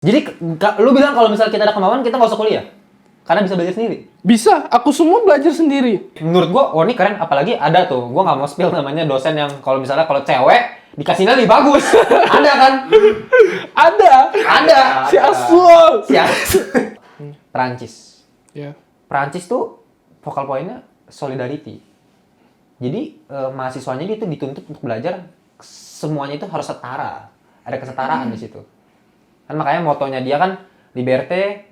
Jadi lu bilang kalau misalnya kita ada kemauan kita nggak usah kuliah karena bisa belajar sendiri. Bisa, aku semua belajar sendiri. Menurut gua, oh ini keren. Apalagi ada tuh, gua nggak mau spill namanya dosen yang kalau misalnya kalau cewek dikasihnya lebih bagus. Ada kan? Ada. Si Aswal. Perancis. Ya. Perancis tuh vokal poinnya solidarity. Jadi mahasiswanya dia tuh dituntut untuk belajar semuanya itu harus setara. Ada kesetaraan di situ. Kan makanya motonya dia kan liberté,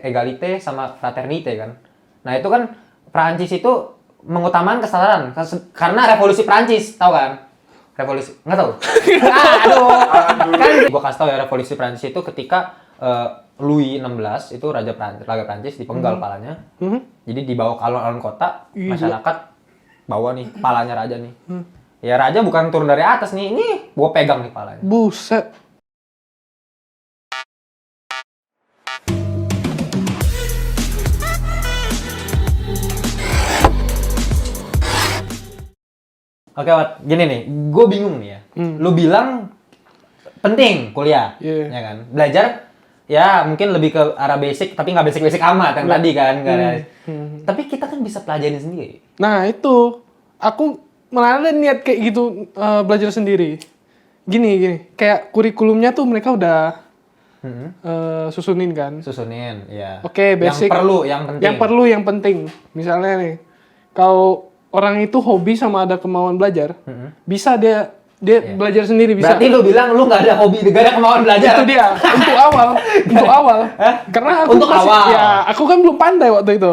égalité sama fraternité kan. Nah, itu kan Prancis itu mengutamakan kesetaraan karena revolusi Prancis, tahu kan? Revolusi nggak tahu. Aduh. Kan gua kasih tahu ya, revolusi Prancis itu ketika Louis XVI itu raja Prancis dipenggal kepalanya. Jadi dibawa ke alun-alun kota, masyarakat bawa nih kepalanya raja nih. Ya raja bukan turun dari atas nih, ini gua pegang nih kepalanya. Buset. Oke, Wat. Gini nih, gue bingung nih ya. Lu bilang penting kuliah, ya kan? Belajar, ya mungkin lebih ke arah basic, tapi nggak basic-basic amat yang tadi kan. Tapi kita kan bisa pelajarin sendiri. Nah itu, aku malah ada niat kayak gitu belajar sendiri. Gini, kayak kurikulumnya tuh mereka udah susunin kan. Susunin, ya. Oke, basic. Yang perlu, yang penting. Yang perlu, yang penting. Misalnya nih, kalau orang itu hobi sama ada kemauan belajar, bisa dia belajar sendiri bisa. Berarti lu bilang lu nggak ada hobi, nggak ada kemauan belajar. Itu dia, untuk awal. Karena aku Untuk masih, awal. ya aku kan belum pandai waktu itu.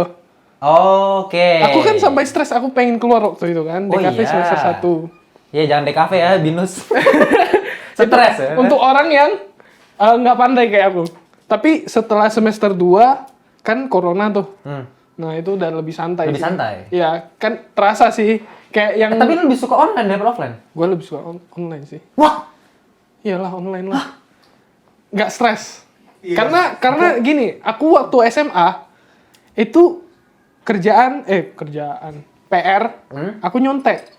Oke. Aku kan sampai stres, aku pengen keluar waktu itu kan, DKV semester 1. Iya, jangan DKV ya, binus. Stres ya. Untuk orang yang nggak pandai kayak aku. Tapi setelah semester 2, kan corona tuh. Nah itu udah lebih santai. Lebih santai? Iya, kan terasa sih. Kayak yang... Tapi lu lebih suka online daripada offline? Gue lebih suka online sih. Wah! Iyalah online lah. Nggak stres. Iya. Karena gini, aku waktu SMA, itu kerjaan PR, aku nyontek.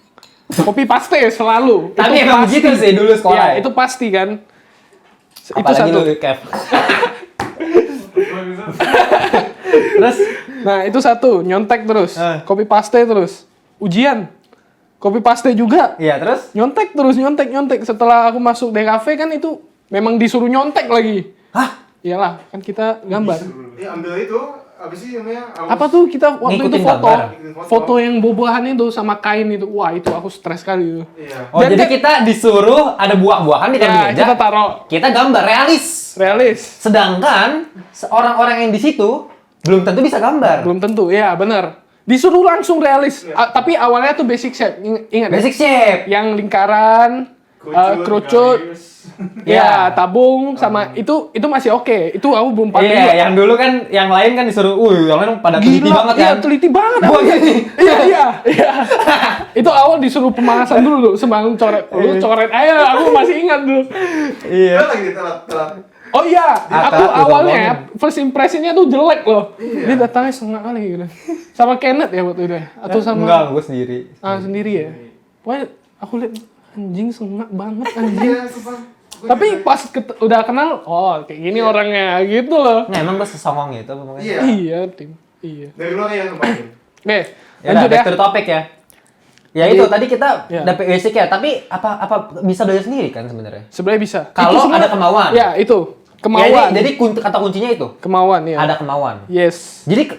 Copy paste selalu. Tapi itu emang pasti. begitu sih dulu sekolah. Ya, itu pasti kan. Apalagi itu satu. lu, Kev. Terus? Nah, itu satu. Nyontek terus. Copy paste terus. Ujian. Copy paste juga. Iya, terus? Nyontek terus, nyontek. Setelah aku masuk DKV kan itu memang disuruh nyontek lagi. Hah? Iyalah, kan kita gambar. Ya ambil itu, apa sih namanya? Apa tuh kita waktu Ngikutin itu foto. gambar. Foto yang bobohan itu sama kain itu. Wah, itu aku stres kali itu. Iya. Oh, Dan jadi kita disuruh ada buah-buahan di Ya, meja. kita taruh Kita gambar realis. Sedangkan orang-orang yang di situ belum tentu bisa gambar. Belum tentu, ya benar. Disuruh langsung realis. Tapi awalnya tuh basic shape, ingat ya? Basic shape. Yang lingkaran, kerucut, ya tabung sama itu masih oke. Itu aku belum pandai. Iya, yang dulu kan yang lain kan disuruh, yang lain pada teliti banget kan. Iya, teliti banget. Gua gini. Iya. Itu awal disuruh pemanasan dulu, sebelum coret. Lu coret aja, aku masih ingat dulu. Iya. Lagi telat. Oh iya, aku Telat, awalnya first impression-nya tuh jelek loh. Dia datangnya setengah kali gitu. Sama Kenneth ya waktu itu ya? Atau sama... Enggak, gue sendiri. Sendiri ya? Pokoknya aku lihat anjing sengak banget anjing. Iya, sumpah. Tapi pas udah kenal, oh kayak gini orangnya gitu loh. Nah, emang gue sesongong gitu apa mungkin? Iya. Iya, Tim. Iya. Dari luar ya kemarin. Oke, Ya, lanjut back ya. to the topic ya. Ya Jadi- itu tadi kita Ya. dapet basic ya, tapi apa bisa belajar sendiri kan sebenarnya? Sebenarnya bisa. Kalau Itu semua- ada kemauan. Ya, itu. Ya, Kemauan. jadi kata kuncinya itu. Kemauan, ya. Ada kemauan. Yes. Jadi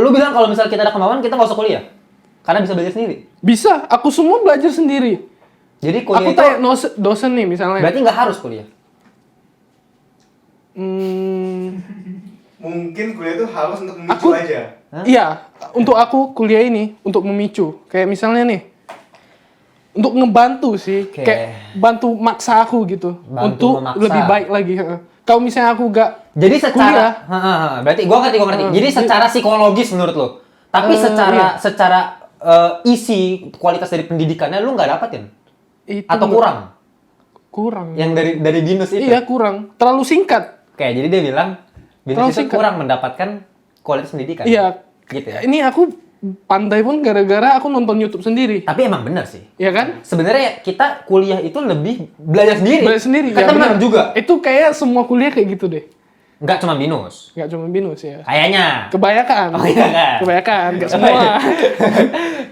lu bilang kalau misalnya kita ada kemauan kita nggak usah kuliah karena bisa belajar sendiri. Bisa, aku semua belajar sendiri. Jadi kuliah Aku itu tanya dosen nih misalnya. berarti nggak harus kuliah. Mungkin kuliah itu harus untuk memicu aja. Iya, untuk aku kuliah ini untuk memicu. Kayak misalnya nih, untuk ngebantu sih, Oke. kayak bantu maksa aku gitu, Bantu untuk memaksa. lebih baik lagi. Kalau misalnya aku gak Jadi kuliah, secara berarti gua ngerti. Jadi secara psikologis menurut lu. Tapi secara isi kualitas dari pendidikannya lu nggak dapetin itu atau kurang? kurang. Yang dari binus itu. Iya kurang, terlalu singkat. Oke, jadi dia bilang Terlalu binus itu singkat. kurang mendapatkan kualitas pendidikan. Iya. Gitu ya. Ini aku pandai pun gara-gara aku nonton YouTube sendiri. Tapi emang bener sih. Ya kan? Sebenarnya kita kuliah itu lebih belajar sendiri. Belajar sendiri. Ke Ya, teman benar. juga. Itu kayak semua kuliah kayak gitu deh. Nggak cuma binus. Nggak cuma binus ya. Kayaknya. Kebanyakan. Oh iya kan? Kebanyakan. Nggak semua.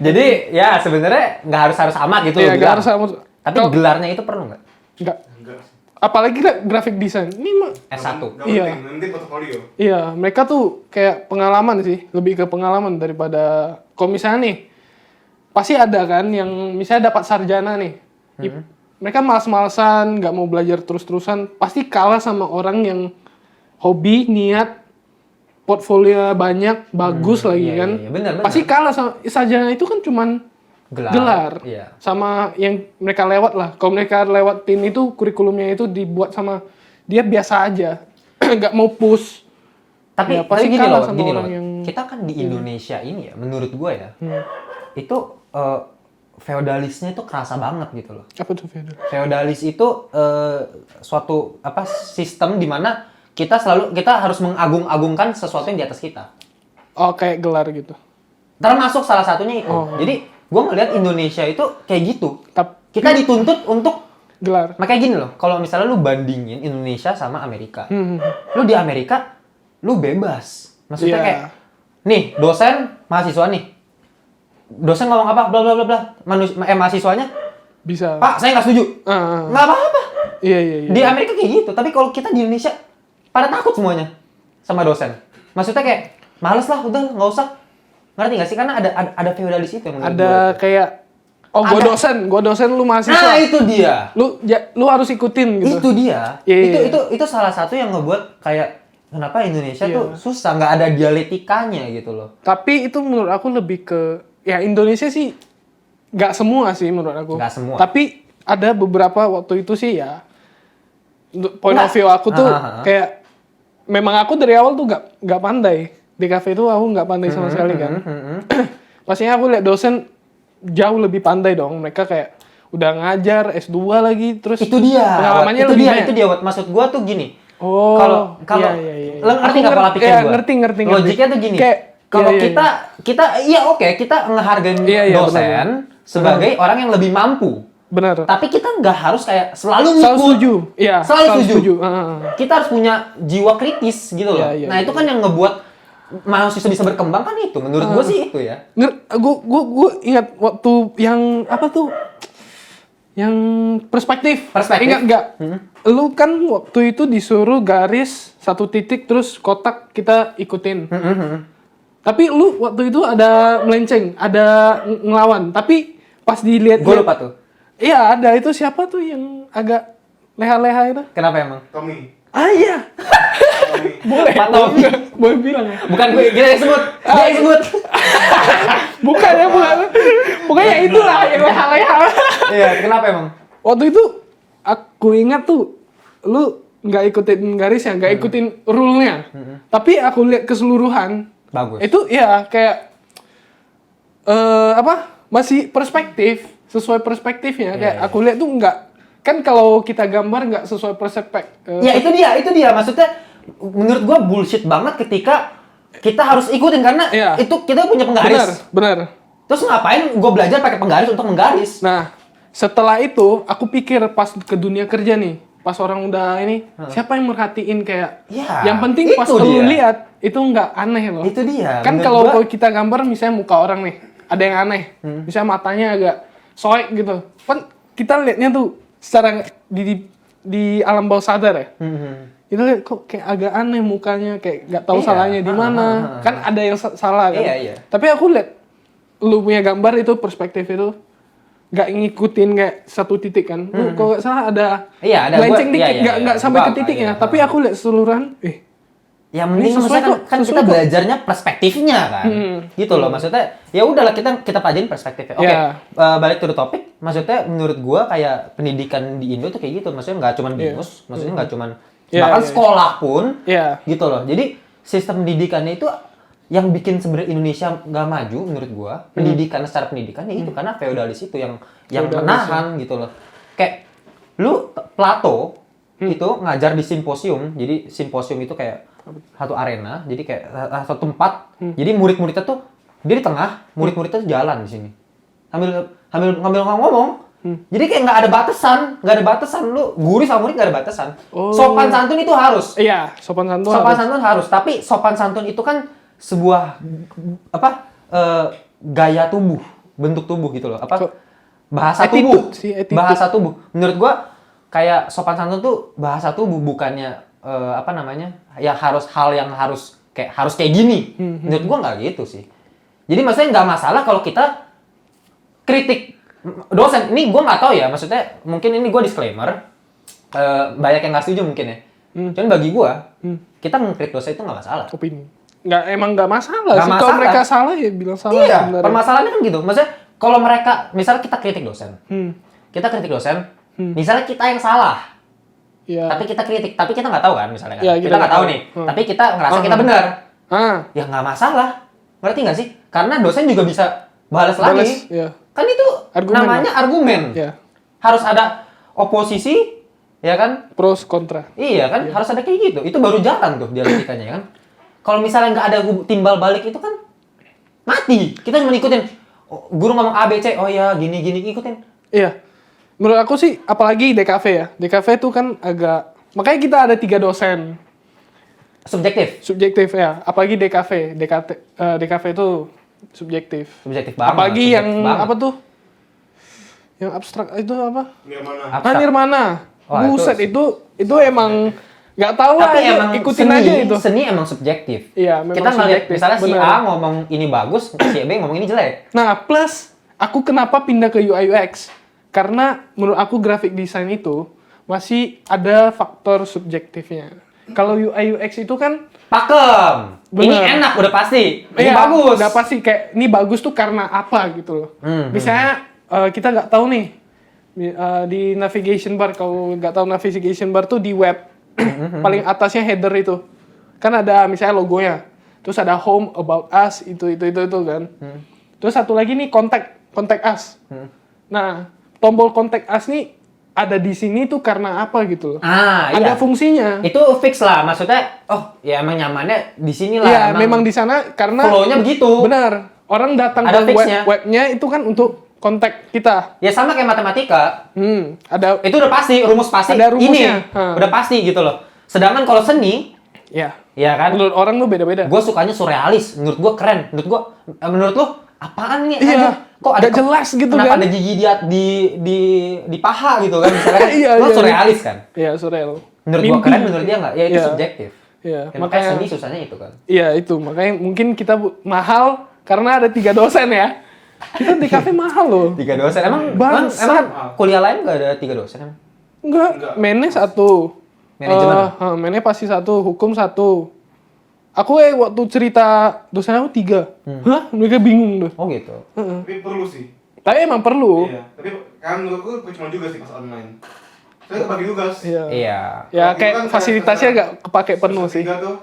Jadi ya sebenarnya nggak harus amat gitu. Iya, lo nggak bilang. harus sama. Tapi gelarnya itu perlu nggak? Nggak. Enggak sih. Apalagi graphic design. Ini mah. S1. Nggak Iya. penting, nanti portofolio. Iya, mereka tuh kayak pengalaman sih, lebih ke pengalaman daripada kalau misalnya nih, pasti ada kan yang misalnya dapat sarjana nih, mereka malas-malasan, nggak mau belajar terus-terusan, pasti kalah sama orang yang hobi, niat, portfolio banyak, bagus lagi iya, kan, iya, benar. pasti kalah sama sarjana itu kan cuman gelar. Iya. Sama yang mereka lewat lah. Kalau mereka lewat tim itu kurikulumnya itu dibuat sama dia biasa aja, nggak mau push. Tapi, Ya, pasti gini kalah loh, sama gini orang loh. yang Kita kan di Indonesia ini ya, menurut gue ya, Hmm. itu feodalisnya itu kerasa banget gitu loh. Apa tuh Feodal? Feodalis itu suatu apa sistem di mana kita harus mengagung-agungkan sesuatu yang di atas kita. Oh kayak gelar gitu. Termasuk salah satunya itu. Oh. Jadi gue ngeliat Indonesia itu kayak gitu. Tapi Kita dituntut untuk gelar. makanya gini loh. Kalau misalnya lu bandingin Indonesia sama Amerika, Hmm. lu di Amerika lu bebas. Maksudnya Iya. kayak nih dosen mahasiswa nih. Dosen ngomong apa bla bla bla bla. Mahasiswanya, Bisa. "Pak, saya nggak setuju." Ah, Nggak apa-apa. iya iya iya. Di Amerika kayak gitu, tapi kalau kita di Indonesia pada takut semuanya sama dosen. Maksudnya kayak males lah, udah nggak usah. Ngerti nggak sih? Karena ada feodalis itu yang menurut Ada gue. kayak gua dosen lu mahasiswa. Nah itu dia, Lu harus ikutin gitu. itu dia. Iya, Itu salah satu yang ngebuat kayak kenapa Indonesia Iya. tuh susah, nggak ada dialektikanya gitu loh. Tapi itu menurut aku lebih ke ya Indonesia sih nggak semua sih menurut aku. Nggak semua. Tapi ada beberapa waktu itu sih ya untuk point of view aku tuh kayak memang aku dari awal tuh nggak pandai di kafe itu aku nggak pandai sama sekali kan. Pastinya aku lihat dosen jauh lebih pandai dong. Mereka kayak udah ngajar S2 lagi terus Itu dia. pengalamannya itu lebih dia, banyak. itu dia. Wat. Maksud gua tuh gini. Oh, Kalau iya. lo ngerti Aku nggak pola pikir iya, gua? ngerti. Logiknya tuh gini. Kayak Kalau iya, kita iya oke, kita ngehargain Iya, iya, dosen benar. sebagai orang yang lebih mampu. benar. Tapi kita nggak harus kayak selalu Selalu ngikut. setuju. Iya, Selalu setuju. Heeh. Kita harus punya jiwa kritis gitu loh. Iya, iya, nah itu kan yang ngebuat mahasiswa bisa berkembang kan itu. Menurut gue sih itu ya. Gue ingat waktu yang apa tuh? Yang perspektif. Perspektif. Ingat nggak? Lu kan waktu itu disuruh garis satu titik terus kotak kita ikutin. Tapi lu waktu itu ada melenceng, ada ngelawan. Tapi pas dilihat Gue lupa tuh. Iya, ada itu siapa tuh yang agak leha-leha itu? Kenapa emang? Tommy. Ah iya. Tommy. Boleh. Pak Tommy. Boleh bilang ya. Bukan gue, dia yang sebut. Dia yang sebut. Bukan ya, bukan. Pokoknya itulah yang leha-leha. Iya, kenapa emang? Waktu itu aku ingat tuh lu nggak ikutin garisnya, nggak ikutin rule-nya. Tapi aku lihat keseluruhan Bagus. itu ya kayak apa? Masih perspektif, sesuai perspektifnya. Kayak iya. aku lihat tuh nggak kan kalau kita gambar nggak sesuai perspektif. Ya itu dia. Maksudnya menurut gua bullshit banget ketika kita harus ikutin karena Iya. itu kita punya penggaris. Benar. Terus ngapain gua belajar pakai penggaris untuk menggaris? Nah, setelah itu aku pikir pas ke dunia kerja nih, pas orang udah ini, siapa yang merhatiin kayak Ya, yang penting pas itu lu dia. lihat itu nggak aneh loh. Itu dia. Kan Menurut kalau gua- kita gambar misalnya muka orang nih, ada yang aneh. Misalnya matanya agak soek gitu. Kan kita lihatnya tuh secara di alam bawah sadar ya. Kita lihat kok kayak agak aneh mukanya, kayak nggak tahu Iya. salahnya di mana. Kan ada yang salah kan. Iya. Tapi aku lihat lu punya gambar itu perspektif itu nggak ngikutin kayak satu titik kan. Lu kalau nggak salah ada Iya, ada. melenceng Gua- dikit, iya, nggak iya. sampai ke Gua- titiknya. iya. Tapi aku lihat seluruhan, Yang penting Ini sesuai maksudnya kok, kan sesuai kita kok. belajarnya perspektifnya kan. Gitu loh. Maksudnya ya udahlah kita pelajarin perspektifnya. Oke. Iya. Balik to the topic. Maksudnya menurut gua kayak pendidikan di Indo tuh kayak gitu. Maksudnya nggak cuma binus, maksudnya nggak cuma Iya, bahkan iya. sekolah pun Iya. gitu loh. Jadi sistem pendidikannya itu yang bikin sebenarnya Indonesia nggak maju menurut gua, pendidikan secara pendidikan ya itu karena feodalis itu yang Feodalis, menahan gitu loh. Kayak lu Plato itu ngajar di simposium. Jadi simposium itu kayak satu arena, jadi kayak satu tempat. Jadi murid-muridnya tuh Dia di tengah, murid-muridnya tuh jalan di sini. Ngambil ngomong. Jadi kayak nggak ada batasan. Lu guru sama murid nggak ada batasan. Oh. Sopan santun itu harus. Iya, sopan santun. Sopan harus. santun harus, tapi sopan santun itu kan sebuah gaya tubuh, bentuk tubuh gitu loh. Bahasa tubuh. Attitude sih, attitude. Bahasa tubuh. Menurut gua kayak sopan santun tuh bahasa tubuh, bukannya ya hal yang harus kayak gini. Menurut gua nggak gitu sih. Jadi maksudnya nggak masalah kalau kita kritik dosen. Ini gue nggak tahu ya, maksudnya mungkin ini gue disclaimer, banyak yang nggak setuju mungkin ya. Cuman bagi gue, kita mengkritik dosen itu nggak masalah. Opini. Emang nggak masalah Nggak sih. Kalau masalah. mereka salah ya bilang salah. Iya, sebenarnya. permasalahannya kan gitu. Maksudnya kalau mereka, misalnya kita kritik dosen, misalnya kita yang salah, Iya. tapi kita kritik, tapi kita nggak tahu kan, misalnya kan, Iya, kita nggak tahu nih, tapi kita ngerasa kita benar, ya nggak masalah, ngerti nggak sih? Karena dosen juga bisa balas lagi, Iya. kan itu Argumen namanya argumen. Iya. Harus ada oposisi, ya kan? Pros kontra. Iya kan, harus ada kayak gitu. Itu baru jalan tuh dialektikanya ya kan. Kalau misalnya nggak ada timbal balik itu kan mati. Kita cuma ikutin. Oh, guru ngomong A, B, C, oh ya gini ikutin. Iya. Menurut aku sih, apalagi DKV ya. DKV itu kan agak... Makanya kita ada 3 dosen. Subjektif ya. Apalagi DKV. DKV itu subjektif. Subjektif banget. Apalagi subjektif yang banget. apa tuh? Yang abstrak itu apa? Nirmana. Abstrak. Nirmana. Wah, Buset, itu emang... Nggak tahu lah, Tapi itu emang ikutin seni, aja itu. seni emang subjektif. Iya, memang Kita ngeliat subjektif. misalnya si Bener. A ngomong ini bagus, si B ngomong ini jelek. Nah, plus aku kenapa pindah ke UI UX? Karena menurut aku graphic design itu masih ada faktor subjektifnya. Kalau UI UX itu kan Pakem. Ini Bener. enak udah pasti. Ini ya, bagus. udah pasti kayak ini bagus tuh karena apa gitu loh. Misalnya kita nggak tahu nih di navigation bar, kalau nggak tahu navigation bar tuh di web paling atasnya header itu kan ada misalnya logonya, terus ada home, about us, itu kan. Terus satu lagi nih contact us. Nah, tombol contact us nih ada di sini tuh karena apa gitu loh. Iya. Ada fungsinya. Itu fix lah, maksudnya, oh ya emang nyamannya di sini lah. Iya, memang di sana karena flow-nya begitu. benar. Orang datang Ada ke fixnya. webnya itu kan untuk kontak kita. Ya sama kayak matematika, Ada itu udah pasti, rumus pasti. Ada rumusnya. Ini, udah pasti gitu loh. Sedangkan kalau seni, ya. ya kan, Menurut orang tuh beda-beda. gue sukanya surrealis, menurut gue keren. Menurut lu, apaan nih? Iya. anjir? Kok ada Nggak jelas gitu kenapa kan? ada gigi di paha gitu kan, misalnya kan, Iya, lu iya. surrealis kan. Iya, surreal. Menurut gue Mimpi. keren, menurut dia nggak. Ya itu Iya. subjektif. Iya, Ya, makanya seni susahnya itu kan. Iya, itu. Makanya mungkin kita mahal karena ada 3 dosen ya. Kita di kafe mahal loh. 3 dosen, emang Bangsat. emang kuliah lain nggak ada 3 dosen emang? Enggak, mainnya 1. Manajemen? Mainnya pasti 1, hukum 1. Aku waktu cerita dosen aku 3. Hah? Mereka bingung tuh. Oh gitu. Tapi perlu sih. Tapi emang perlu. Iya. Tapi kan menurutku percuma juga sih pas online. Saya bagi tugas. Iya. Iya. Ya Kalau kayak itu kan fasilitasnya kayak- gak kepake penuh sih. Tiga tuh,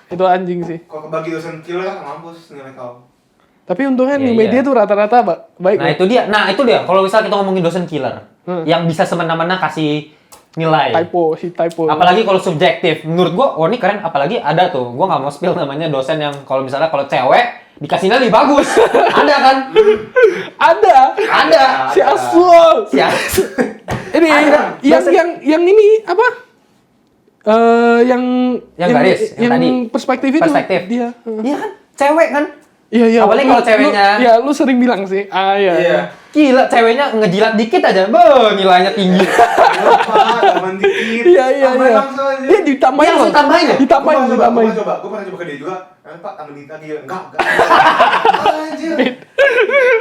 Itu anjing sih. kalau kebagi dosen killer mampus nilai kau. Tapi untungnya Iya, di media iya. tuh rata-rata baik. Nah loh. itu dia. Kalau misalnya kita ngomongin dosen killer, yang bisa semena-mena kasih nilai. typo. Apalagi kalau subjektif, menurut gua, oh ini keren. Apalagi ada tuh, gua nggak mau spill namanya dosen yang kalau misalnya kalau cewek dikasih nilai lebih bagus, ada kan? Ada. Si Aswol. Si Ini Ada. yang ini apa? Yang garis, yang tadi. perspektif itu. Perspektif. Dia. Iya kan? Cewek kan? Iya. Apalagi kalau ceweknya- Iya, lu sering bilang sih. Iya. Gila, ceweknya ngejilat dikit aja, nilainya tinggi. Apa? Teman dikit. Iya. Tambahin langsung aja. Dia ditambahin. Dia langsung loh. tambahin ya? Ditambahin. Gue pernah coba ke dia juga. Pak, tambah dikit lagi. Enggak. Anjir.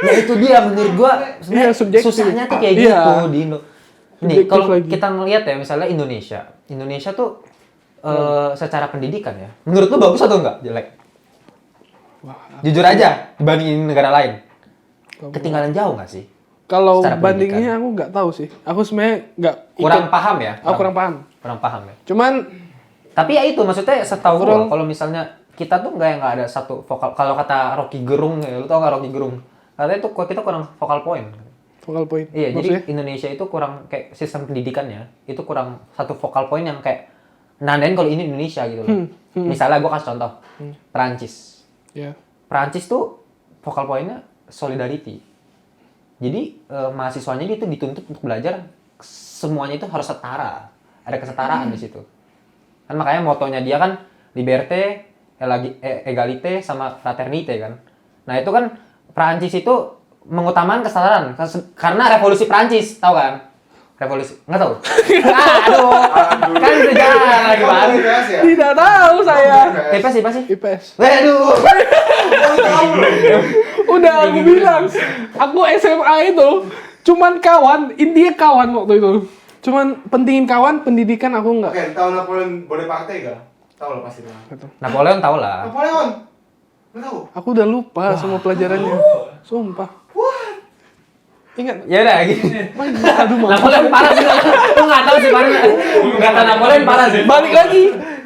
Ya itu dia menurut gua sebenarnya Iya, subjektif. susahnya tuh kayak Iya. gitu di Indo. Nih Subjektif kalau lagi. kita ngelihat ya misalnya Indonesia tuh secara pendidikan ya, menurut lu bagus atau enggak? Jelek? Jujur aja dibandingin negara lain. Ketinggalan jauh nggak sih? Kalau Secara bandingnya aku nggak tahu sih. Aku sebenarnya nggak Kurang paham ya? Aku kurang paham. Kurang paham ya. Cuman Tapi ya itu maksudnya setahu gua Overall. kalau misalnya kita tuh nggak ada satu vokal. Kalau kata Rocky Gerung ya, lu tau nggak Rocky Gerung? Katanya tuh kita kurang vokal point. focal point. Iya, Maksudnya? jadi Indonesia itu kurang kayak sistem pendidikannya itu kurang satu vokal point yang kayak nandain kalau ini Indonesia gitu loh. Misalnya gue kasih contoh, Perancis. Ya. Perancis tuh focal point-nya solidarity. Jadi mahasiswanya dia itu dituntut untuk belajar semuanya itu harus setara. Ada kesetaraan di situ. Kan makanya motonya dia kan liberté, égalité sama fraternité kan. Nah, itu kan Prancis itu mengutamakan kesetaraan karena revolusi Prancis, tahu kan? Revolusi, nggak tahu? Aduh, kan itu jalan lagi Kamu baru. IPS ya? Tidak tahu saya. IPS apa sih? IPS. Waduh. Udah aku bilang, aku SMA itu cuman kawan, intinya kawan waktu itu. Cuman pentingin kawan, pendidikan aku enggak. Oke, tahu Napoleon Bonaparte gak? Tahu lah pasti. Napoleon tahu lah. Napoleon? Lu tahu? Aku udah lupa semua pelajarannya. Sumpah. Ingat? Ya udah gini. Aduh, maaf. Napoleon parah sih. Lu nggak tahu sih parah. Nggak tahu Napoleon parah sih. Balik lagi.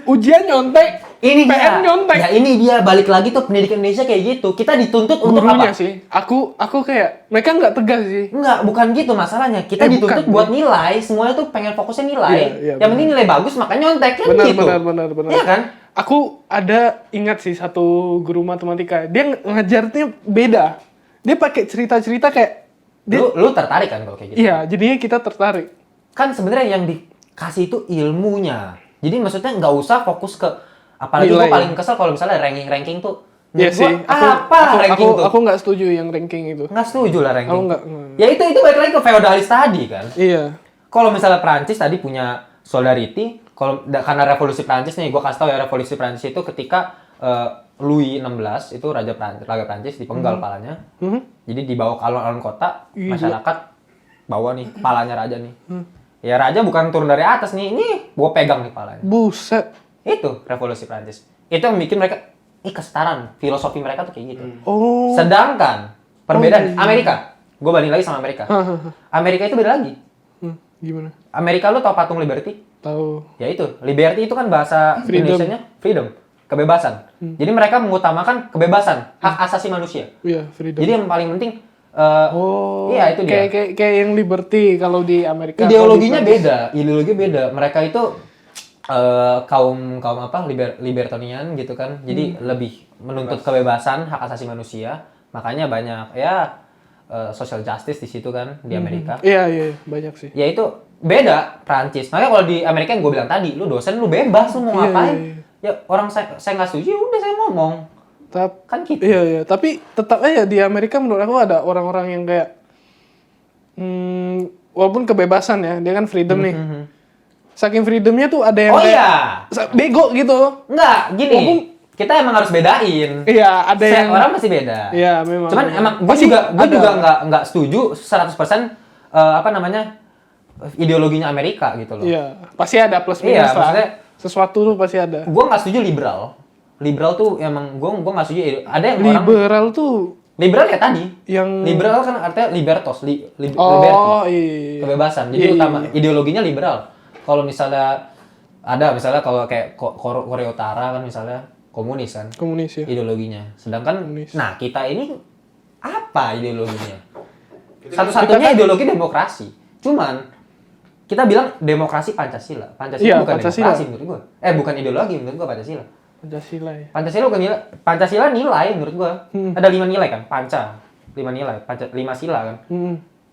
Ujian nyontek. Ini PM dia. nyontek. Ya ini dia balik lagi tuh pendidikan Indonesia kayak gitu. Kita dituntut untuk Gurunya apa? sih. Aku kayak mereka nggak tegas sih. Enggak, bukan gitu masalahnya. Kita dituntut bukan. buat nilai, semuanya tuh pengen fokusnya nilai. Iya, Yang penting nilai bagus makanya nyontek kan Benar, gitu. benar. Iya kan? Aku ada ingat sih satu guru matematika. Dia ngajarnya beda. Dia pakai cerita-cerita kayak Lu tertarik kan kalau kayak gitu? iya, jadinya kita tertarik. Kan sebenarnya yang dikasih itu ilmunya. Jadi maksudnya nggak usah fokus ke apalagi Nilai, gue paling kesel kalau misalnya ranking tuh. Iya Menurut sih. gua, apa ranking tuh? Aku nggak setuju yang ranking itu. Nggak setuju lah ranking. Aku nggak. Ya itu balik lagi ke feodalis tadi kan. Iya. Kalau misalnya Prancis tadi punya solidarity, karena revolusi Prancis nih, gue kasih tau ya revolusi Prancis itu ketika Louis XVI itu raja Prancis dipenggal palanya. Jadi dibawa ke alun-alun kota, Gila. masyarakat bawa nih palanya raja nih. Ya raja bukan turun dari atas nih, ini gue pegang nih palanya. Buset. Itu revolusi Prancis. Itu yang bikin mereka kesetaraan, filosofi mereka tuh kayak gitu. Oh. Sedangkan perbedaan iya. Amerika, gue banding lagi sama Amerika. Amerika itu beda lagi. Gimana? Amerika lu tau patung Liberty? Tahu. Ya itu, liberty itu kan bahasa Freedom. Indonesianya freedom, kebebasan. Jadi mereka mengutamakan kebebasan, hak asasi manusia. Iya, freedom. Jadi yang paling penting oh. iya itu dia. Kayak yang liberty kalau di Amerika. Ideologinya kalau di Prancis. beda, ideologi beda. Mereka itu kaum apa libertarian gitu kan. Jadi lebih menuntut kebebasan, hak asasi manusia. Makanya banyak ya social justice di situ kan di Amerika. Iya, banyak sih. Ya itu beda Prancis. Makanya kalau di Amerika yang gue bilang tadi, lu dosen lu bebas lu mau Iya, ngapain. iya. Ya orang saya nggak setuju, ya udah saya ngomong. Kan gitu. Iya, tapi tetap aja di Amerika menurut aku ada orang-orang yang kayak walaupun kebebasan ya, dia kan freedom nih. Saking freedomnya tuh ada yang Oh kayak iya. bego gitu. Enggak, gini. Walaupun- Kita emang harus bedain. Iya, ada yang Orang pasti beda. Iya, memang. Cuman emang gue Pasti juga ada. nggak setuju 100% apa namanya ideologinya Amerika gitu loh. Iya, pasti ada plus minus Iya, lah. maksudnya- Sesuatu tuh pasti ada. Gue nggak setuju liberal. Liberal tuh emang gue nggak setuju. Ada yang orang Liberal tuh liberal ya tadi. yang Liberal kan artinya libertos, liberty, oh iya. kebebasan. Jadi Iya, utama iya. ideologinya liberal. Kalau misalnya misalnya kalau kayak Korea Utara kan misalnya komunis kan Komunis ya. ideologinya. Sedangkan Komunis. nah kita ini apa ideologinya? Satu-satunya ideologi demokrasi. Cuman kita bilang demokrasi Pancasila. Pancasila Iya, bukan Pancasila. demokrasi menurut gua. Bukan ideologi menurut gua Pancasila. Pancasila ya. Pancasila bukan nilai. Pancasila nilai menurut gua. Ada 5 nilai kan? 5 nilai. 5 sila kan?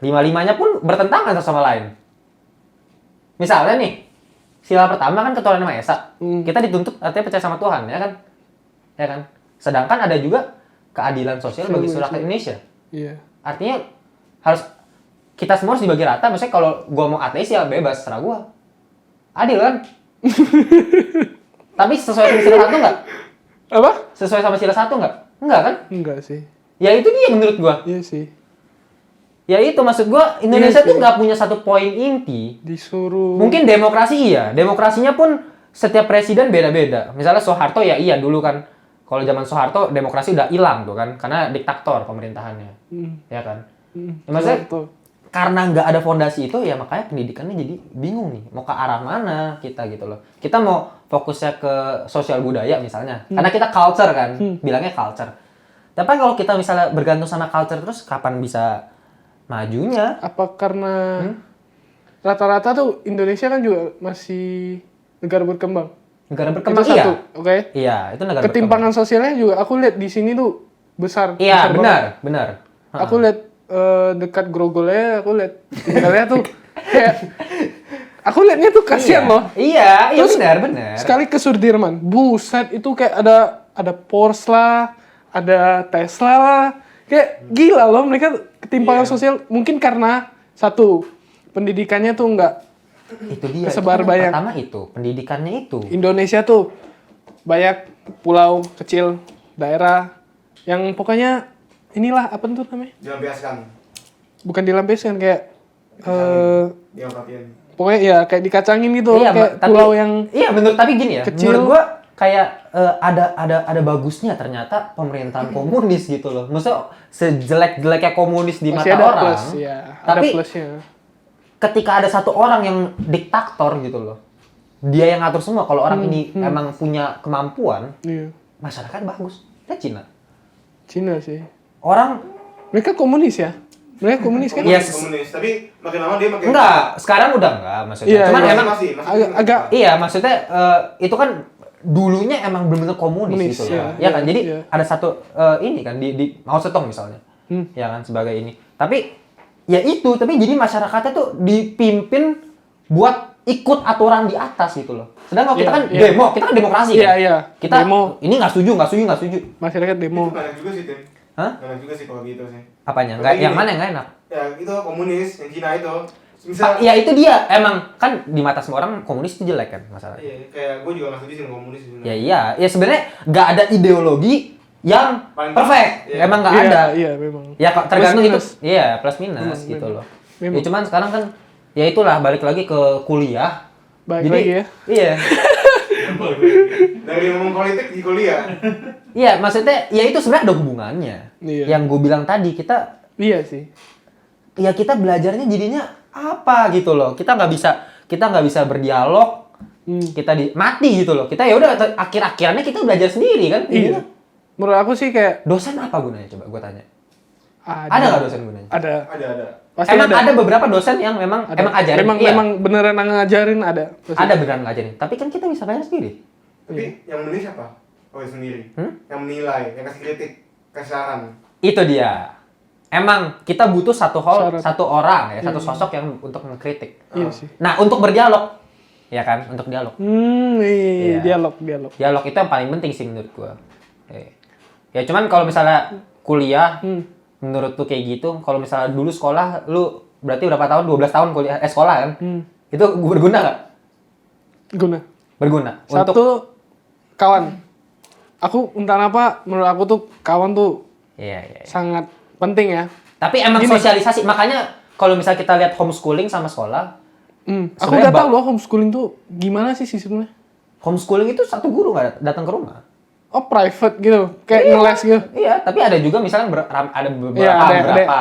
5-5-nya pun bertentangan satu sama lain. Misalnya nih, sila pertama kan ketuhanan Maha Esa. Kita dituntut artinya percaya sama Tuhan, ya kan? Ya kan? Sedangkan ada juga keadilan sosial bagi seluruh rakyat Indonesia. Iya. Artinya harus kita semua harus dibagi rata. Maksudnya kalau gua mau ateis ya bebas, serah gua. Adil kan? Tapi sesuai sama sila 1 nggak? Apa? Sesuai sama sila 1 nggak? Enggak kan? Enggak sih. Ya itu dia menurut gua. Iya sih. Ya itu maksud gua Indonesia Iya sih. tuh nggak punya satu poin inti. Disuruh Mungkin demokrasi iya, demokrasinya pun setiap presiden beda-beda. Misalnya Soeharto ya iya dulu kan. Kalau zaman Soeharto demokrasi udah hilang tuh kan, karena diktator pemerintahannya, ya kan. Ya, maksudnya Soeharto. karena nggak ada fondasi itu ya makanya pendidikannya jadi bingung nih, mau ke arah mana kita gitu loh. Kita mau fokusnya ke sosial budaya misalnya, karena kita culture kan, bilangnya culture. Tapi kalau kita misalnya bergantung sama culture terus, kapan bisa majunya? Apa karena rata-rata tuh Indonesia kan juga masih negara berkembang. Negara berkembang Itu iya. satu, oke. Iya, itu negara Ketimpangan sosialnya juga aku lihat di sini tuh besar. Iya, besar benar, banget. benar. Aku lihat dekat grogolnya, aku lihat tinggalnya tuh kayak aku lihatnya tuh kasihan loh. Iya, iya Terus benar, benar. Sekali ke Sudirman, buset itu kayak ada Porsche lah, ada Tesla lah. Kayak gila loh mereka ketimpangan Iya. sosial. Mungkin karena satu, pendidikannya tuh nggak Itu dia. kesebar itu kan banyak. Pertama itu, pendidikannya itu. Indonesia tuh banyak pulau kecil, daerah yang pokoknya inilah apa tuh namanya? Dilampiaskan. Bukan dilampiaskan kayak Diangkatin. pokoknya ya kayak dikacangin gitu, Iya, kayak tapi, pulau yang iya menurut tapi gini ya, kecil. menurut gua kayak ada bagusnya ternyata pemerintahan komunis gitu loh. Maksudnya sejelek-jeleknya komunis di masih mata ada orang. plus ya, ada Tapi plusnya. ketika ada satu orang yang diktator gitu loh. Dia yang ngatur semua. Kalau orang ini emang punya kemampuan, Iya. masyarakat bagus. Lihat Cina. Cina sih. Orang Mereka komunis ya? Mereka komunis kan? Iya, Komunis, tapi makin lama dia makin enggak, sekarang udah enggak maksudnya. Iya, Cuman iya. emang agak iya, maksudnya itu kan dulunya emang benar-benar komunis Komunis, gitu iya, loh. Ya kan? iya, Jadi iya. ada satu ini kan di Mao Zedong misalnya. Ya kan sebagai ini. Tapi ya itu, tapi jadi masyarakatnya tuh dipimpin buat ikut aturan di atas gitu loh. Sedangkan kita Iya, kan iya. kita kan demokrasi Iya, kan. iya. Kita Demo. ini nggak setuju. masyarakat Itu demo. nggak enak juga sih, Tim. Hah? Nggak enak juga sih kalau gitu sih. Apanya? Tapi Nggak, yang gini, mana yang nggak enak? Ya itu komunis, yang Cina itu. Misal, Ya itu dia. Emang kan di mata semua orang komunis itu jelek kan masalahnya. iya, kayak gue juga nggak setuju sih sama komunis sebenarnya. Ya iya, ya sebenarnya nggak ada ideologi yang Paling perfect. iya. Emang nggak Iya, ada. iya memang. Ya kok tergantung Plus itu. Iya, plus minus gitu memang. loh. Memang. Ya cuman sekarang kan ya itulah balik lagi ke kuliah. Baik lagi ya. Iya. Dari ngomong politik di kuliah. Iya, maksudnya ya itu sebenarnya ada hubungannya. Iya. Yang gue bilang tadi kita Iya sih. ya kita belajarnya jadinya apa gitu loh. Kita nggak bisa berdialog. Kita mati gitu loh. Kita ya udah akhir-akhirannya kita belajar sendiri kan. Iya. Jadinya, Menurut aku sih kayak dosen apa gunanya coba gue tanya. ada. Ada nggak dosen gunanya? Ada. Ada. Pasti Emang ada beberapa dosen yang memang Ada. emang ajarin. Memang Iya. memang beneran ngajarin ada. Pasti. Ada beneran ngajarin. Tapi kan kita bisa belajar sendiri. Tapi yang menilai siapa? Oh, sendiri. Yang menilai, yang kasih kritik, kasih saran. Itu dia. Emang kita butuh satu Syarat. satu orang ya, satu sosok yang untuk mengkritik. Iya sih. Nah, untuk berdialog, ya kan, untuk dialog. Iya. Iya. Dialog. Dialog itu yang paling penting sih menurut gua. Ya cuman kalau misalnya kuliah, menurut tuh kayak gitu, kalau misalnya dulu sekolah, lu berarti berapa tahun? 12 tahun kuliah, sekolah kan? Itu berguna nggak? Guna. Berguna. Satu Untuk, kawan. Aku entah apa menurut aku tuh kawan tuh iya, iya. sangat penting ya. Tapi emang Gini. sosialisasi, makanya kalau misalnya kita lihat homeschooling sama sekolah, Aku Sebenarnya nggak tahu loh homeschooling tuh gimana sih sistemnya. homeschooling itu satu guru nggak datang ke rumah. Oh private gitu, kayak ngeles gitu. Iya, tapi ada juga misalnya ada beberapa. Iya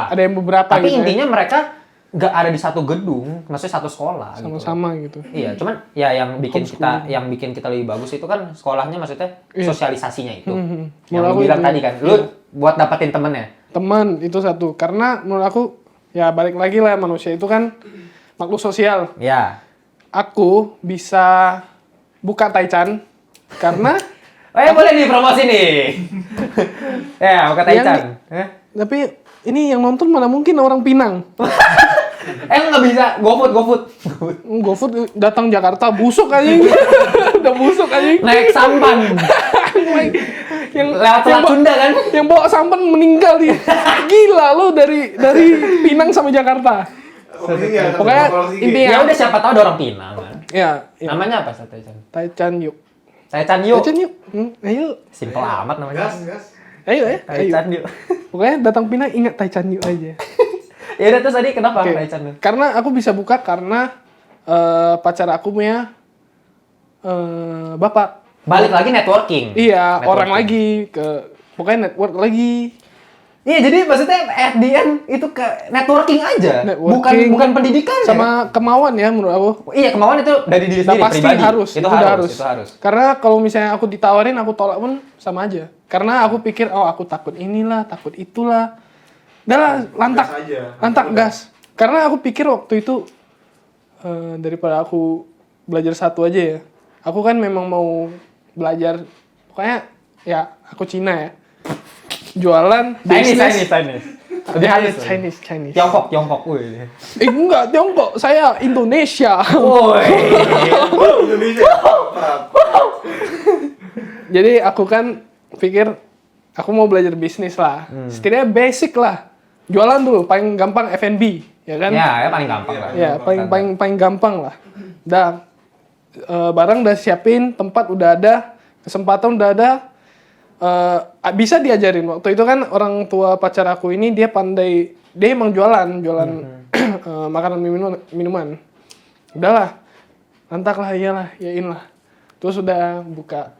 ada yang beberapa Tapi gitu. intinya mereka nggak ada di satu gedung, maksudnya satu sekolah. sama-sama gitu. Iya, cuman ya yang bikin Homeschooling. kita lebih bagus itu kan sekolahnya maksudnya Iya. sosialisasinya itu. Yang Menurut lu aku bilang itu. tadi kan, lu buat dapetin temennya. Teman itu satu, karena menurut aku ya balik lagi lah manusia itu kan makhluk sosial. Ya. Aku bisa buka Taichan karena Boleh nih promosi nih. Ya, buka Yang Taichan. tapi ini yang nonton mana mungkin orang Pinang. Nggak bisa, GoFood. GoFood datang Jakarta busuk aja. Udah busuk aja. Naik sampan. yang Lewat Selat bawa- Sunda kan? Yang bawa sampan meninggal dia. Gila lo dari Pinang sampai Jakarta. Pokoknya intinya- Ya udah siapa tahu ada orang Pinang kan. Ya, Namanya apa Taichan? Taichan yuk. Taichan yuk. Taichan yuk. Ayo. Simpel amat namanya. Gas. Ayo. Taichan yuk. Pokoknya datang Pinang ingat Taichan yuk aja. Ya udah terus tadi kenapa Oke. Taichan yuk? Karena aku bisa buka karena pacar aku punya bapak. Balik lagi networking. Iya, Networking. orang lagi ke pokoknya network lagi. Iya, jadi maksudnya at the end itu ke networking aja. Networking. Bukan pendidikan ya. Sama kemauan ya menurut aku. Iya, kemauan itu dari diri Nah, sendiri pasti pribadi. harus. Itu udah harus. Itu harus. Karena kalau misalnya aku ditawarin, aku tolak pun sama aja. Karena aku pikir, oh aku takut inilah, takut itulah. Udah lah, lantak. Gas aja. Lantak gas. Karena aku pikir waktu itu, daripada aku belajar satu aja ya. Aku kan memang mau belajar, pokoknya ya aku Cina ya. jualan, bisnis. Chinese. Lebih halus, Chinese. Tiongkok, woi. Enggak, Tiongkok. Saya Indonesia. Woi. Indonesia. Jadi aku kan pikir aku mau belajar bisnis lah. Setidaknya basic lah. Jualan dulu, paling gampang F&B, ya kan? Ya paling gampang lah. Ya, paling gampang lah. Dah barang udah siapin, tempat udah ada, kesempatan udah ada. Bisa diajarin. Waktu itu kan orang tua pacar aku ini dia pandai, dia emang jualan makanan minuman. Udahlah, antak lah, iyalah, yain lah. Terus udah buka,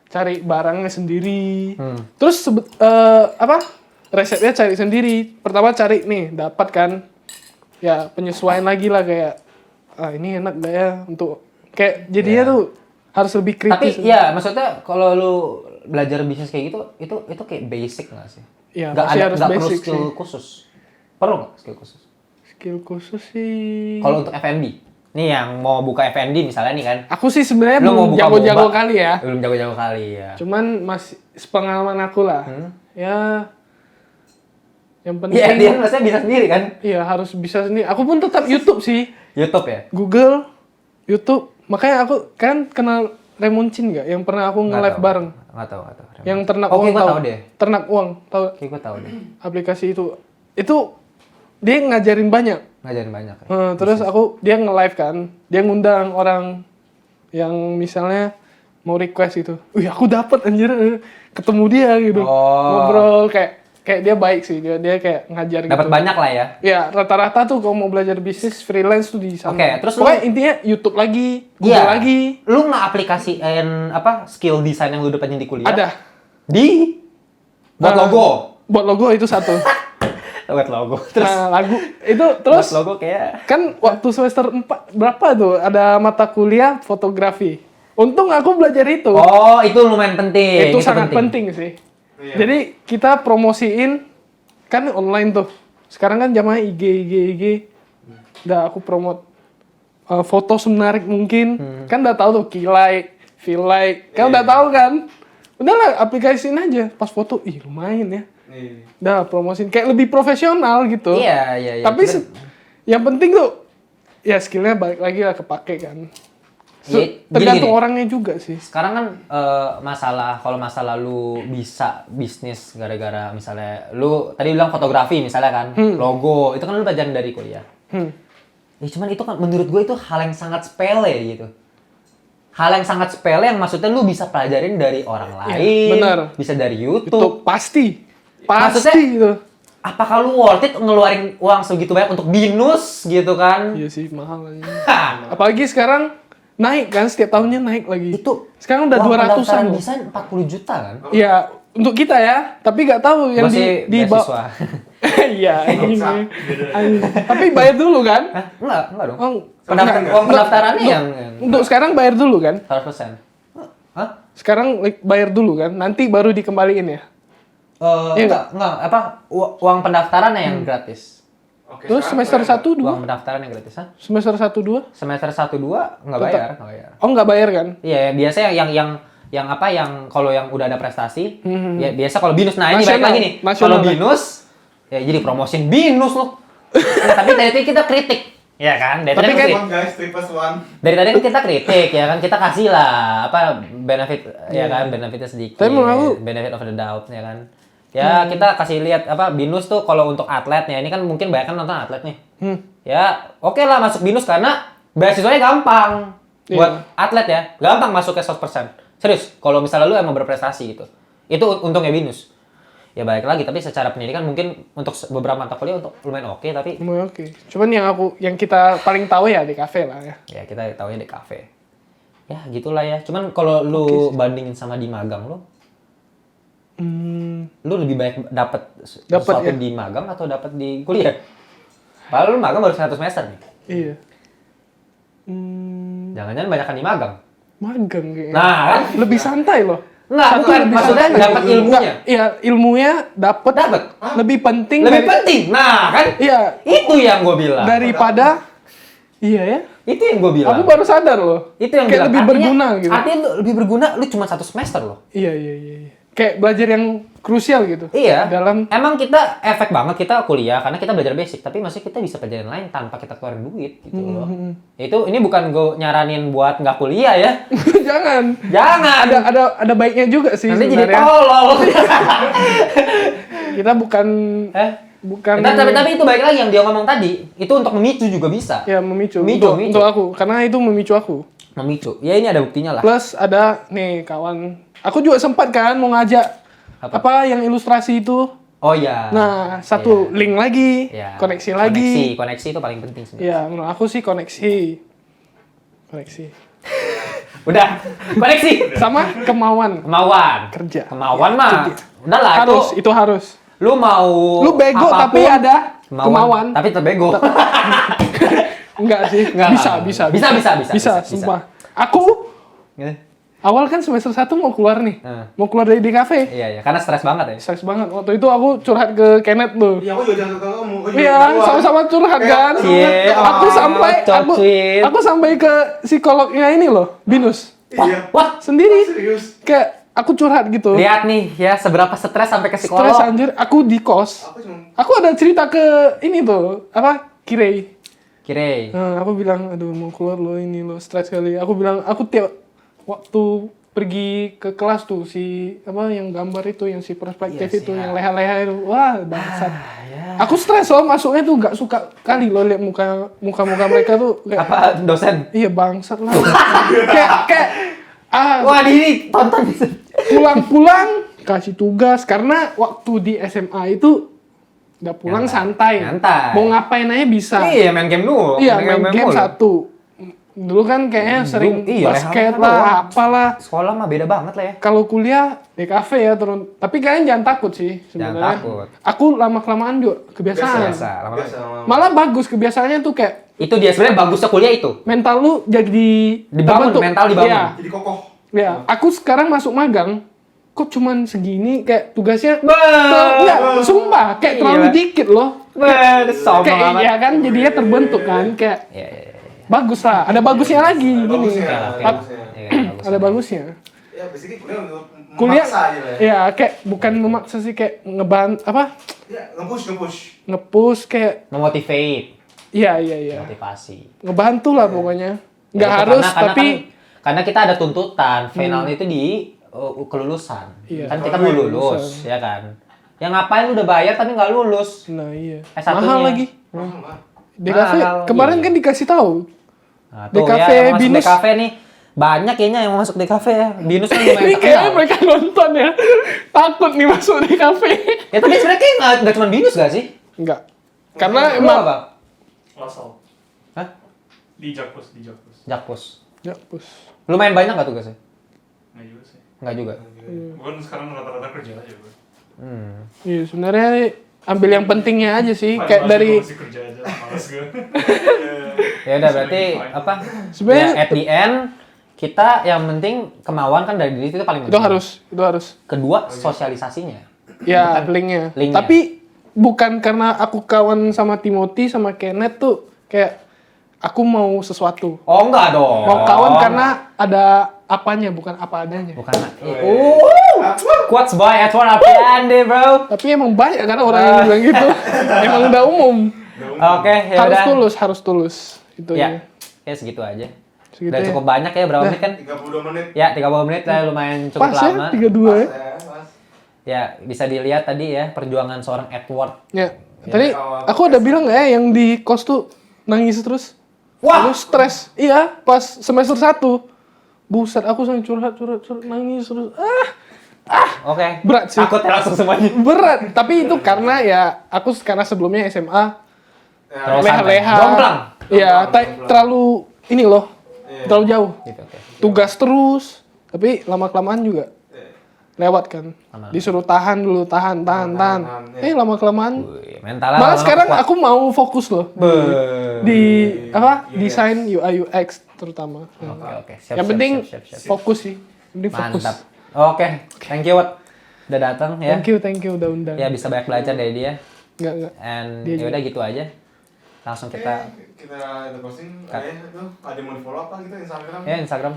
cari barangnya sendiri. Terus resepnya cari sendiri. Pertama cari nih, dapat kan? Ya penyesuaian lagi lah kayak, ini enak gak ya untuk kayak jadinya tuh harus lebih kritis. Tapi ya maksudnya kalau lu belajar bisnis kayak gitu, itu kayak basic nggak sih? Iya, Nggak pasti ada, harus nggak perlu basic skill sih. khusus. Perlu nggak skill khusus? Skill khusus sih. Kalau untuk F&B, nih yang mau buka F&B misalnya nih kan, Aku sih sebenarnya lu mau belum buka jago-jago boba, kali ya. belum jago-jago kali ya. Cuman masih sepengalaman aku lah. Ya yang penting Iya, dia maksudnya bisa sendiri kan? iya harus bisa sendiri. Aku pun tetap YouTube sih. YouTube ya? Google, YouTube. Makanya aku kan kenal Raymond Chin nggak? Yang pernah aku nge-live bareng. Nggak tahu. Yang ternak Oke, uang gua tahu. tahu deh. Ternak uang tahu Oke, gue tahu deh. aplikasi itu. Itu dia ngajarin banyak. Ngajarin banyak ya. Terus dia nge-live kan. Dia ngundang orang yang misalnya mau request gitu. Wih, aku dapat anjir ketemu dia gitu. Oh. Ngobrol kayak dia baik sih. Dia kayak ngajar gitu. Dapat banyak lah ya. Ya, rata-rata tuh kalau mau belajar bisnis freelance tuh di sana. Oke, terus pokoknya intinya YouTube lagi, Google Iya. lagi. Lu nggak aplikasiin skill desain yang lu dapetin di kuliah? Ada. Di buat logo. Buat logo itu satu. Buat logo. Terus Nah, lagu itu terus buat logo kayak kan waktu semester 4 berapa tuh ada mata kuliah fotografi. Untung aku belajar itu. oh, itu lumayan penting. Itu sangat penting sih. Iya. Jadi kita promosiin kan online tuh. Sekarang kan zamannya IG. Udah aku promote foto semenarik mungkin. Kan udah tahu tuh Keylight, Feelight. Kan udah tahu kan. Udahlah aplikasiin aja. Pas foto, ih lumayan ya. Iya. Udah promosiin kayak lebih profesional gitu. Iya. Tapi Cuman- yang penting tuh ya skillnya balik lagi lah kepake kan. Iya, Tergantung gini. orangnya juga sih. Sekarang kan kalau masalah lu bisa bisnis gara-gara misalnya lu tadi bilang fotografi misalnya kan, logo, itu kan lu pelajaran dari kuliah. Ya cuman itu kan menurut gue itu hal yang sangat sepele gitu. Hal yang sangat sepele yang maksudnya lu bisa pelajarin dari orang lain, bener. bisa dari Itu YouTube. pasti Maksudnya- gitu. Apakah lu worth it ngeluarin uang segitu banyak untuk binus gitu kan? Iya sih mahal aja. Hah. Apalagi sekarang naik kan setiap tahunnya naik lagi. Itu sekarang udah uang 200-an pendaftaran loh. desain 40 juta kan? Iya, untuk kita ya, tapi nggak tahu yang Gua sih di beasiswa. Iya, anjing. Anjing. Tapi bayar dulu kan? Hah? Enggak dong. Oh, Uang pendaftarannya yang untuk sekarang bayar dulu kan? 100%. Hah? Sekarang bayar dulu kan? Nanti baru dikembaliin ya. Iya Enggak. Uang pendaftarannya yang gratis. Oke, Terus sekarang semester bayar. 1 2, Uang pendaftaran yang gratis, ha? semester 1 2? Semester 1 2 enggak bayar. Oh, nggak bayar kan? Iya, biasanya yang kalau yang udah ada prestasi, ya biasa kalau binus. Nah, ini balik Nasional. lagi nih. Nasional Kalau kan? binus ya jadi promosiin binus loh. Nah, tapi dari tadi kita kritik. Ya kan? Dari Tapi tadi kan- kritik. One guys, 3+1. Dari tadi kan kita kritik ya kan, kita kasih lah benefit ya kan, benefitnya sedikit. Tapi menurut aku- benefit of the doubt ya kan. Ya kita kasih lihat binus tuh kalau untuk atlet ya, ini kan mungkin banyak kan nonton atlet nih. Ya oke lah masuk binus karena beasiswanya gampang buat atlet ya, gampang masuknya 100%. Serius, kalau misalnya lu emang berprestasi gitu, itu untungnya binus. Ya balik lagi, tapi secara pendidikan mungkin untuk beberapa mata kuliah untuk lumayan oke, tapi Oke. Cuman yang kita paling tahu ya di kafe lah ya. ya kita tahunya di kafe. Ya gitulah ya. Cuman kalau lu bandingin sama di magang lu lebih baik dapat sesuatu ya. di magang atau dapat di kuliah? Padahal lu magang baru 1 semester nih. Iya. Jangan-jangan banyakan di magang. Magang kayaknya. Nah, kan? Lebih santai loh. Enggak, Satu bukan. lebih Maksudnya santai. dapat ilmunya. Enggak, iya, ilmunya dapat. Dapat. Lebih penting. Lebih penting. Nah, kan? Iya. Itu yang gue bilang. Daripada. Iya ya. Itu yang gue bilang. Aku baru sadar loh. Itu yang kayak bilang. lebih berguna gitu. Artinya lu lebih berguna, lu cuma 1 semester loh. Iya. kayak belajar yang krusial gitu. Iya. Dalam Emang kita efek banget kita kuliah karena kita belajar basic, tapi masih kita bisa pelajaran lain tanpa kita keluarin duit gitu loh. Ini bukan gue nyaranin buat nggak kuliah ya. jangan. Jangan. Ada baiknya juga sih Nanti jadi sebenarnya. tolol. Kita bukan Tapi itu balik lagi yang dia ngomong tadi, itu untuk memicu juga bisa. ya memicu. Memicu. Untuk aku karena itu memicu aku. Memicu. Ya ini ada buktinya lah. Plus ada nih kawan. Aku juga sempat kan mau ngajak apa yang ilustrasi itu. Oh iya. Nah, satu link lagi, Iya. koneksi lagi. Koneksi itu paling penting sebenarnya. Iya, menurut aku sih koneksi. Udah, koneksi. Sama kemauan Kemauan. kerja. Kemauan mah. Udahlah Itu harus. Lu mau Lu bego apapun, tapi ada kemauan. Tapi terbego. Enggak sih. Enggak. Bisa, sumpah. Aku awal kan semester 1 mau keluar nih. Mau keluar dari DKV. Iya, karena stres banget ya. Stres banget. Waktu itu aku curhat ke Kenneth tuh. Iya, aku juga jalan ke kamu. Iya, sama-sama curhat kan. Cie, Aku sampai ke psikolognya ini loh, Binus. Iya. Wah, Sendiri. Serius. Kayak aku curhat gitu. lihat nih ya seberapa stres sampai ke psikolog. Stres anjir, aku di kos. Aku ada cerita ke ini tuh, Kirei. Nah, aku bilang, aduh mau keluar lo ini lo stres kali. Aku bilang, aku tiap waktu pergi ke kelas tuh yang gambar itu, yang si perspektif Yes, itu, ya. yang leha-leha itu, wah bangsat. Ya. Aku stres loh masuknya tuh nggak suka kali loh lihat muka mereka tuh kayak, Apa dosen? iya bangsat lah. kayak Wah, ini tonton. pulang kasih tugas karena waktu di SMA itu nggak pulang santai. Mau ngapain aja bisa. Iya, main game dulu. Iya, main game mulu. satu. Dulu kan kayaknya sering iya, basket leha-leha lah, doang. apalah. Sekolah mah beda banget lah ya. Kalau kuliah di kafe ya turun. Tapi kalian jangan takut sih sebenarnya. takut. Aku lama-kelamaan juga kebiasaan. Biasa, lama-lama. Malah bagus kebiasaannya tuh kayak Itu dia sebenarnya bagusnya kuliah itu. mental lu jadi Dibangun, terbentuk. mental dibangun. Iya. Jadi kokoh. Ya, aku sekarang masuk magang kok cuman segini kayak tugasnya Bah. enggak, sumpah kayak terlalu Iya. dikit loh. Sombong Kayak amat. ya kan jadinya terbentuk kan kayak Iya. bagus lah, ada bagusnya lagi gini. bagusnya. Ada bagusnya. Ya, basically kuliah untuk Kuliah memaksa aja lah ya. ya kayak bukan memaksa sih kayak Ya, nge-push. nge-push kayak Memotivate, iya motivasi. ngebantu lah pokoknya. Nggak Ya, itu harus karena tapi karena kita ada tuntutan finalnya itu di kelulusan. Iya. Kan kita mau lulus, ya kan. Ya ngapain lu udah bayar tapi nggak lulus. nah iya. S1-nya. Mahal lagi. DKV Mahal, kemarin iya. kan dikasih tahu. Nah, DKV yang masuk Binus. DKV nih banyak kayaknya yang mau masuk DKV ya. Binus kan lumayan Ini kayaknya terkenal. mereka nonton ya. Takut nih masuk di kafe. Ya tapi sebenarnya kayak nggak cuma Binus gak sih? Enggak. Karena Lu emang apa? Lasal. Hah? Di Jakpus. Jakpus. ya, pus. Lumayan banyak gak tugasnya? Nggak juga sih. Nggak juga. Bukan sekarang rata-rata kerja aja gue. Iya, sebenarnya ambil yang pentingnya aja sih. Fine, Kayak masih dari gue masih kerja aja, males gue. Ya udah berarti Fine. apa? Sebenarnya- Ya, at the end kita yang penting kemauan kan dari diri itu paling penting. itu harus. Kedua sosialisasinya. Ya, linknya. Linknya. Tapi bukan karena aku kawan sama Timothy sama Kenneth tuh kayak aku mau sesuatu. Oh enggak dong. Mau kawan karena ada apanya, bukan apa adanya. bukan. Quotes by Edward Apriande, bro. Tapi emang banyak kan orang yang bilang gitu. Emang udah umum. Oke, ya Harus tulus. Itu Ya, ya segitu aja. Segitu Udah ya. cukup banyak ya, berapa menit kan? 32 menit. Ya, 30 menit lah lumayan cukup Pas lama. ya, 32 ya. Pas. Ya, bisa dilihat tadi ya perjuangan seorang Edward. Ya. Tadi aku udah bilang nggak ya yang di kos tuh nangis terus. Wah! Lu stres. Iya, pas semester 1. Buset, aku sampai curhat, nangis terus. Oke. Berat sih. Takut ya langsung semuanya. Berat, tapi itu karena ya aku karena sebelumnya SMA Terus leha-leha. jomplang. Iya, terlalu ini loh. Iya. Terlalu jauh. Gitu, oke. Tugas terus, tapi lama-kelamaan juga lewat kan. Disuruh tahan dulu, tahan. tahan, ya. Lama-kelamaan. Wih, mentalnya Malah lama-lama sekarang kuat. aku mau fokus loh di UX. desain UI UX terutama. Oke. Yang penting siap. fokus sih. Yang penting fokus. Mantap. Oke, thank you Wat. Udah datang ya. Thank you udah undang. Ya bisa banyak belajar dari dia. Enggak. And Dia ya udah gitu aja. Langsung kita Kita ada posting, ada mau di follow apa gitu Instagram? ya Instagram.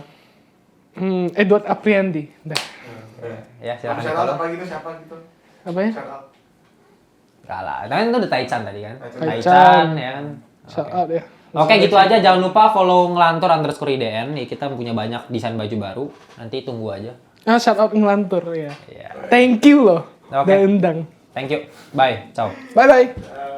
Edward Apriandi. Dah. Ya, Siapa silakan. shout out di-follow. apa gitu, siapa gitu? Apa ya? Shout out. Enggak lah. Kan itu udah Taichan tadi kan. Taichan. Taichan ya kan. Shout out ya. Oke, gitu aja. Jangan lupa follow ngelantur_IDN. Nih, kita punya banyak desain baju baru. Nanti tunggu aja. Shout out ngelantur ya. Iya. Thank you loh. Oke. Udah undang. Thank you. Bye. Ciao. Bye bye.